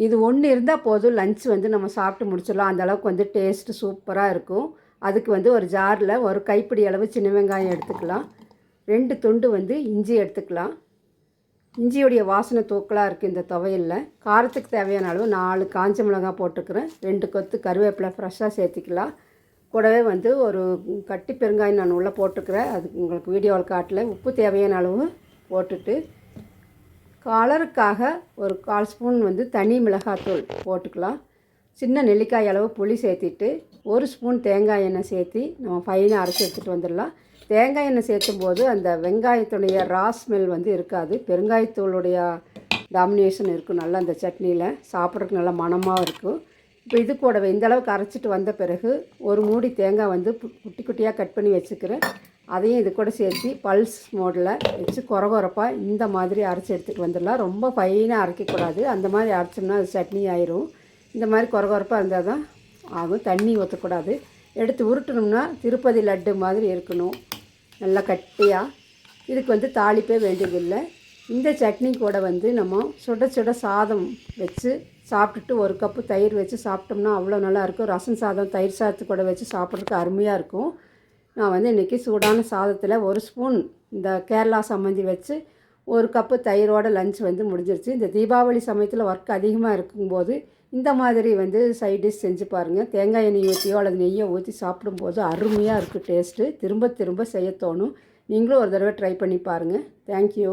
இது ஒன்று இருந்தால் போதும், லஞ்ச் வந்து நம்ம சாப்பிட்டு முடிச்சிடலாம். அந்தளவுக்கு வந்து டேஸ்ட்டு சூப்பராக இருக்கும். அதுக்கு வந்து ஒரு ஜாரில் ஒரு கைப்பிடி அளவு சின்ன வெங்காயம் எடுத்துக்கலாம். 2 துண்டு வந்து இஞ்சி எடுத்துக்கலாம். இஞ்சியுடைய வாசனை தூக்கலாக இருக்குது இந்த துவையலில். காரத்துக்கு தேவையான அளவு 4 காஞ்ச மிளகாய் போட்டுக்கிறேன். 2 கொத்து கருவேப்பிலை ஃப்ரெஷ்ஷாக சேர்த்திக்கலாம். கூடவே வந்து ஒரு கட்டி பெருங்காயம் நான் உள்ளே போட்டுக்கிறேன். அது உங்களுக்கு வீடியோவில் காட்டல. உப்பு தேவையான அளவு போட்டுட்டு, கலருக்காக ஒரு 1/4 ஸ்பூன் வந்து தனி மிளகாத்தூள் போட்டுக்கலாம். சின்ன நெல்லிக்காய் அளவு புளி சேர்த்திட்டு 1 ஸ்பூன் தேங்காய் எண்ணெய் சேர்த்தி நம்ம ஃபைனாக அரைச்சி எடுத்துகிட்டு வந்துடலாம். தேங்காய் எண்ணெய் சேர்த்தும் போது அந்த வெங்காயத்துடைய ரா ஸ்மெல் வந்து இருக்காது. பெருங்காயத்தூளுடைய டாமினேஷன் இருக்கும் நல்லா அந்த சட்னியில். சாப்பிட்றதுக்கு நல்லா மணமாகவும் இருக்கும். இப்போ இது கூடவே இந்தளவுக்கு அரைச்சிட்டு வந்த பிறகு ஒரு மூடி தேங்காய் வந்து குட்டி குட்டியாக கட் பண்ணி வச்சுக்கிறேன். அதையும் இது கூட சேர்த்து பல்ஸ் மோடில் வச்சு கொரகொரப்பாக இந்த மாதிரி அரைச்சி எடுத்துகிட்டு வந்துடலாம். ரொம்ப ஃபைனாக அரைக்கக்கூடாது. அந்த மாதிரி அரைச்சோம்னா அது சட்னி ஆயிரும். இந்த மாதிரி கொரகொரப்பாக இருந்தால் தான் ஆகும். தண்ணி ஊற்றக்கூடாது. எடுத்து உருட்டணும்னா திருப்பதி லட்டு மாதிரி இருக்கணும், நல்லா கட்டியாக. இதுக்கு வந்து தாளிப்பே வேண்டியதில்லை. இந்த சட்னி கூட வந்து நம்ம சுட சுட சாதம் வச்சு சாப்பிட்டுட்டு 1 கப்பு தயிர் வச்சு சாப்பிட்டோம்னா அவ்வளோ நல்லாயிருக்கும். ரசம் சாதம் தயிர் சாதத்து கூட வச்சு சாப்பிட்றதுக்கு அருமையாக இருக்கும். நான் வந்து இன்றைக்கி சூடான சாதத்தில் 1 ஸ்பூன் இந்த கேரளா சம்மந்தி வச்சு 1 கப்பு தயிரோட லஞ்ச் வந்து முடிஞ்சிருச்சு. இந்த தீபாவளி சமயத்தில் ஒர்க் அதிகமாக இருக்கும்போது இந்த மாதிரி வந்து சைட் டிஷ் செஞ்சு பாருங்கள். தேங்காய் எண்ணெய் ஊற்றியோ அல்லது நெய்யோ ஊற்றி சாப்பிடும்போது அருமையாக இருக்குது டேஸ்ட்டு. திரும்ப திரும்ப செய்ய தோணும். நீங்களும் ஒரு தடவை ட்ரை பண்ணி பாருங்கள். தேங்க்யூ.